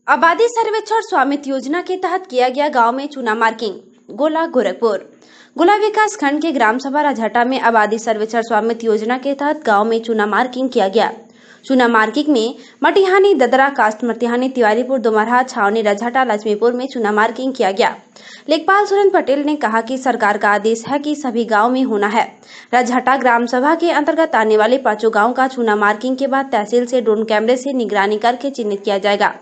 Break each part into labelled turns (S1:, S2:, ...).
S1: आबादी सर्वेक्षण स्वामित्व योजना के तहत किया गया गांव में चूना मार्किंग। गोला गोरखपुर गोला विकास खंड के ग्राम सभा राजहटा में आबादी सर्वेक्षण स्वामित्व योजना के तहत गांव में चूना मार्किंग किया गया। चूना मार्किंग में मटिहानी, ददरा, कास्ट मटिहानी, तिवारीपुर, दोमरहा, छावनी, राजहटा, लक्ष्मीपुर में चूना मार्किंग किया गया। लेखपाल सुरेंद्र पटेल ने कहा कि सरकार का आदेश है कि सभी गांव में होना है। राजहटा ग्राम सभा के अंतर्गत आने वाले 5 गांव का चूना मार्किंग के बाद तहसील से ड्रोन कैमरे से निगरानी करके चिन्हित किया जाएगा।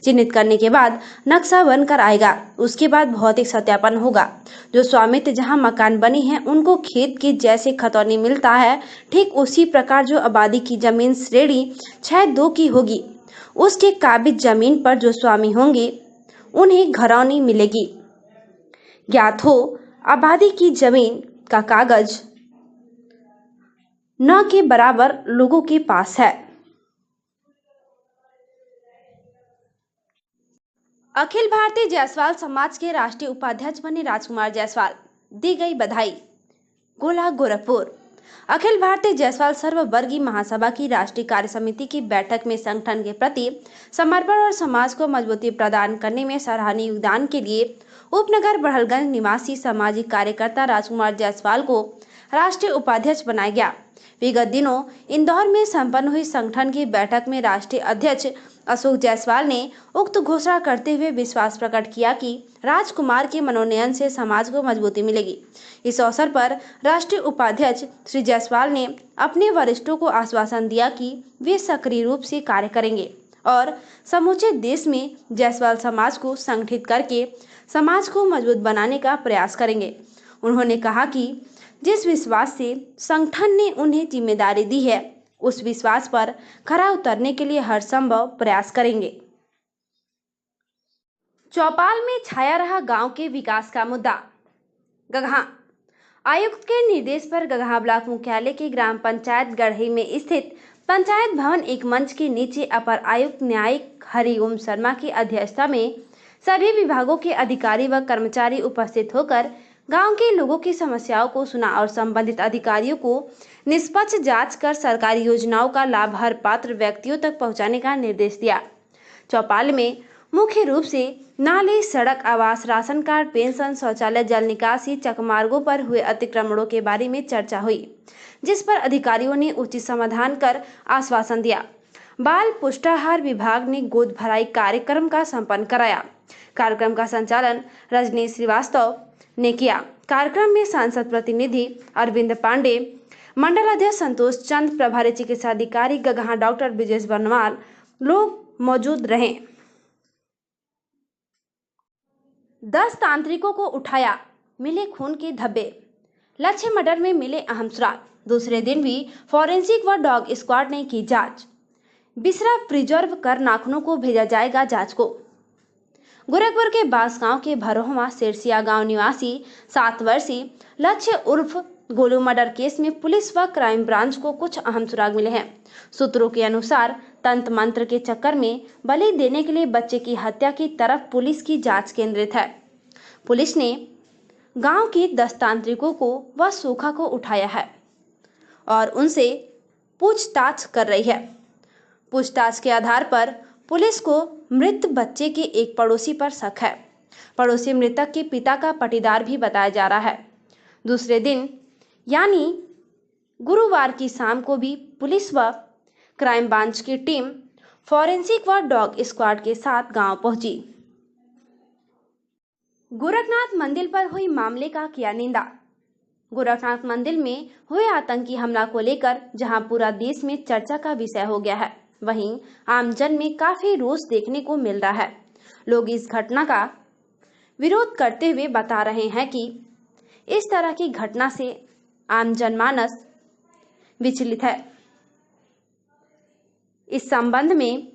S1: चिन्हित करने के बाद नक्शा बनकर आएगा। उसके बाद भौतिक सत्यापन होगा। जो स्वामित्व जहां मकान बनी है उनको खेत की जैसे खतौनी मिलता है, ठीक उसी प्रकार जो आबादी की जमीन श्रेणी 6-2 की होगी, उसके काबिज जमीन पर जो स्वामी होंगे उन्हें घरौनी मिलेगी। ज्ञात हो, आबादी की जमीन का कागज न के बराबर लोगों के पास है। अखिल भारतीय जायसवाल समाज के राष्ट्रीय उपाध्यक्ष बने राजकुमार जायसवाल, दी गई बधाई। गोला गोरखपुर अखिल भारतीय जायसवाल सर्ववर्गीय महासभा की राष्ट्रीय कार्य समिति की बैठक में संगठन के प्रति समर्पण और समाज को मजबूती प्रदान करने में सराहनीय योगदान के लिए उपनगर बड़हलगंज निवासी सामाजिक कार्यकर्ता राजकुमार जायसवाल को राष्ट्रीय उपाध्यक्ष बनाया गया। विगत दिनों इंदौर में संपन्न हुई संगठन की बैठक में राष्ट्रीय अध्यक्ष अशोक जायसवाल ने उक्त घोषणा करते हुए विश्वास प्रकट किया कि राजकुमार के मनोनयन से समाज को मजबूती मिलेगी। इस अवसर पर राष्ट्रीय उपाध्यक्ष श्री जायसवाल ने अपने वरिष्ठों को आश्वासन दिया कि वे सक्रिय रूप से कार्य करेंगे और समूचे देश में जायसवाल समाज को संगठित करके समाज को मजबूत बनाने का प्रयास करेंगे। उन्होंने कहा कि जिस विश्वास से संगठन ने उन्हें जिम्मेदारी दी है, उस विश्वास पर खरा उतरने के लिए हर संभव प्रयास करेंगे। चौपाल में छाया रहा गांव के विकास का मुद्दा। गगहा आयुक्त के निर्देश पर गगहा ब्लॉक मुख्यालय के ग्राम पंचायत गढ़ई में स्थित पंचायत भवन एक मंच के नीचे अपर आयुक्त न्यायिक हरिओम शर्मा की अध्यक्षता में सभी विभागों के अधिकारी व कर्मचारी उपस्थित होकर गांव के लोगों की समस्याओं को सुना और संबंधित अधिकारियों को निष्पक्ष जांच कर सरकारी योजनाओं का लाभ हर पात्र व्यक्तियों तक पहुंचाने का निर्देश दिया। चौपाल में मुख्य रूप से नाले, सड़क, आवास, राशन कार्ड, पेंशन, शौचालय, जल निकासी, चकमार्गों पर हुए अतिक्रमणों के बारे में चर्चा हुई, जिस पर अधिकारियों ने उचित समाधान कर आश्वासन दिया। बाल पुष्टाहार विभाग ने गोद भराई कार्यक्रम का संपन्न कराया। कार्यक्रम का संचालन रजनी श्रीवास्तव ने किया। कार्यक्रम में सांसद प्रतिनिधि अरविंद पांडे, मंडल अध्यक्ष संतोष चंद, प्रभारी चिकित्सा अधिकारी गगहा डॉक्टर ब्रिजेश बनवाल लोग मौजूद रहे। 10 तांत्रिकों को उठाया, मिले खून के धब्बे। लक्ष्य मर्डर में मिले अहम सुराग। दूसरे दिन भी फॉरेंसिक व डॉग स्क्वाड ने की जांच। बिसरा प्रिजर्व कर नाखूनों को भेजा जाएगा जांच को। गोरखपुर के बांसगांव के भरोहमा सिरसिया गांव निवासी 7 वर्षीय लक्ष्य उर्फ गोलू मर्डर केस में पुलिस व क्राइम ब्रांच को कुछ अहम सुराग मिले हैं। सूत्रों के अनुसार तंत्र मंत्र के चक्कर में बलि देने के लिए बच्चे की हत्या की तरफ पुलिस की जांच केंद्रित है। पुलिस ने गांव के 10 तांत्रिकों को व सूखा को उठाया है और उनसे पूछताछ कर रही है। पूछताछ के आधार पर पुलिस को मृत बच्चे के एक पड़ोसी पर शक है। पड़ोसी मृतक के पिता का पटीदार भी बताया जा रहा है। दूसरे दिन यानी गुरुवार की शाम को भी पुलिस व क्राइम ब्रांच की टीम फॉरेंसिक व डॉग स्क्वाड के साथ गांव पहुंची। गोरखनाथ मंदिर पर हुई मामले का किया निंदा। गोरखनाथ मंदिर में हुए आतंकी हमला को लेकर जहां पूरा देश में चर्चा का विषय हो गया है, वहीं आमजन में काफी रोष देखने को मिल रहा है। लोग इस घटना का विरोध करते हुए बता रहे हैं कि इस तरह की घटना से आम जनमानस विचलित है। इस संबंध में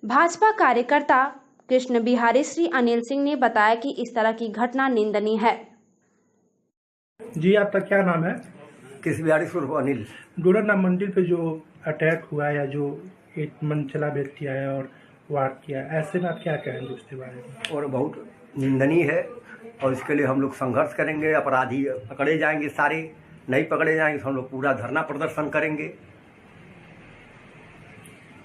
S1: भाजपा कार्यकर्ता कृष्ण बिहारी श्री अनिल सिंह ने बताया कि इस तरह की घटना निंदनीय है।
S2: जी, आपका क्या नाम है?
S3: कृष्ण बिहारी उर्फ अनिल।
S2: गोरखनाथ मंदिर पे जो अटैक हुआ या जो एक मनचला व्यक्ति आया और वार किया, ऐसे में आप क्या कहेंगे उसके बारे में?
S3: और बहुत निंदनीय है और इसके लिए हम लोग संघर्ष करेंगे। अपराधी पकड़े जाएंगे, सारे नहीं पकड़े जाएंगे तो हम लोग पूरा धरना प्रदर्शन करेंगे।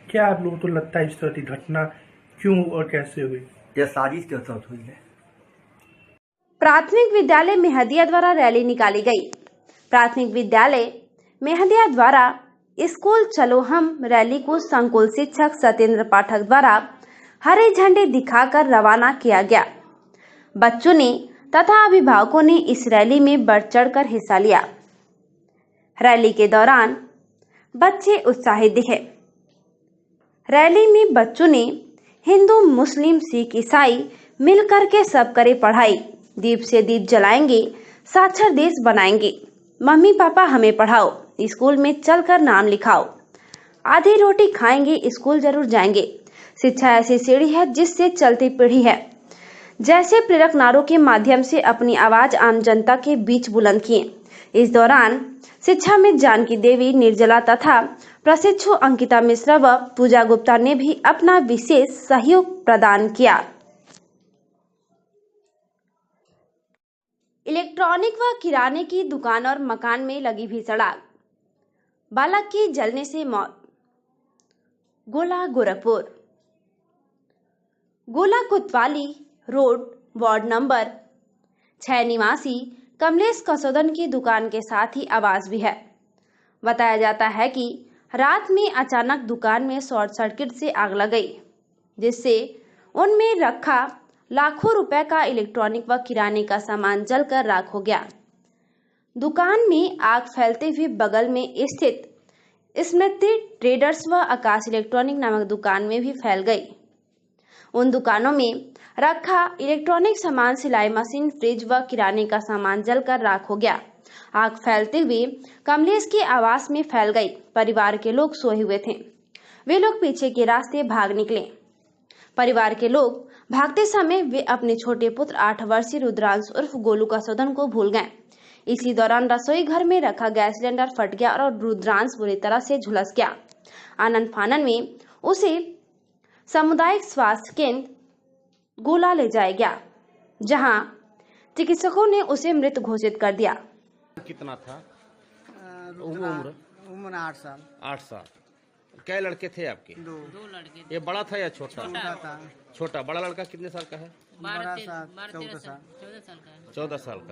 S2: क्या आप लोगों को लगता है इस तरह की घटना क्यों और कैसे हुई?
S3: यह साजिश के तहत हुई है।
S1: प्राथमिक विद्यालय मेहदिया द्वारा रैली निकाली गई। प्राथमिक विद्यालय मेहदिया द्वारा स्कूल चलो हम रैली को संकुल शिक्षक सत्येंद्र पाठक द्वारा हरे झंडे दिखाकर रवाना किया गया। बच्चों ने तथा अभिभावकों ने इस रैली में बढ़ चढ़कर हिस्सा लिया। रैली के दौरान बच्चे उत्साहित दिखे। रैली में बच्चों ने हिंदू मुस्लिम सिख ईसाई मिलकर के सब करे पढ़ाई, दीप से दीप जलाएंगे, साक्षर देश बनाएंगे, मम्मी पापा हमें पढ़ाओ, स्कूल में चलकर नाम लिखाओ, आधी रोटी खाएंगे स्कूल जरूर जाएंगे, शिक्षा ऐसी सीढ़ी है जिससे चलती पीढ़ी है, जैसे प्रेरक नारों के माध्यम से अपनी आवाज आम जनता के बीच बुलंद किए। इस दौरान शिक्षा में जानकी देवी, निर्जला तथा प्रशिक्षु अंकिता मिश्रा व पूजा गुप्ता ने भी अपना विशेष सहयोग प्रदान किया। इलेक्ट्रॉनिक व किराने की दुकान और मकान में लगी भीषण आग, बालक की जलने से मौत। गोला गोरखपुर। गोला कोतवाली रोड वार्ड नंबर 6 निवासी कमलेश कसोदन की दुकान के साथ ही आवास भी है। बताया जाता है कि रात में अचानक दुकान में शॉर्ट सर्किट से आग लग गई, जिससे उनमें रखा लाखों रुपए का इलेक्ट्रॉनिक व किराने का सामान जलकर राख हो गया। दुकान में आग फैलते हुए बगल में स्थित स्मृति ट्रेडर्स व आकाश इलेक्ट्रॉनिक नामक दुकान में भी फैल गई। उन दुकानों में रखा इलेक्ट्रॉनिक सामान, सिलाई मशीन, फ्रिज व किराने का सामान जलकर राख हो गया। आग फैलते हुए कमलेश के आवास में फैल गई। परिवार के लोग सोए हुए थे। वे लोग पीछे के रास्ते भाग निकले। परिवार के लोग भागते समय वे अपने छोटे पुत्र 8 वर्षीय रुद्रांश उर्फ गोलू कसोदन को भूल गए। इसी दौरान रसोई घर में रखा गैस सिलेंडर फट गया और रुद्रांश बुरी तरह से झुलस गया। आनंद फानन में उसे सामुदायिक स्वास्थ्य केंद्र गोला ले जाया गया, जहां चिकित्सकों ने उसे मृत घोषित कर दिया।
S4: कितना था
S5: उम्र 8 साल।
S4: 8 साल। क्या लड़के थे आपके?
S5: 2
S6: लड़के।
S4: ये बड़ा था या छोटा?
S5: छोटा था।
S4: छोटा। बड़ा लड़का कितने साल का है?
S5: 12 साल 14 साल।
S6: 14 साल का है।
S4: 14 साल का।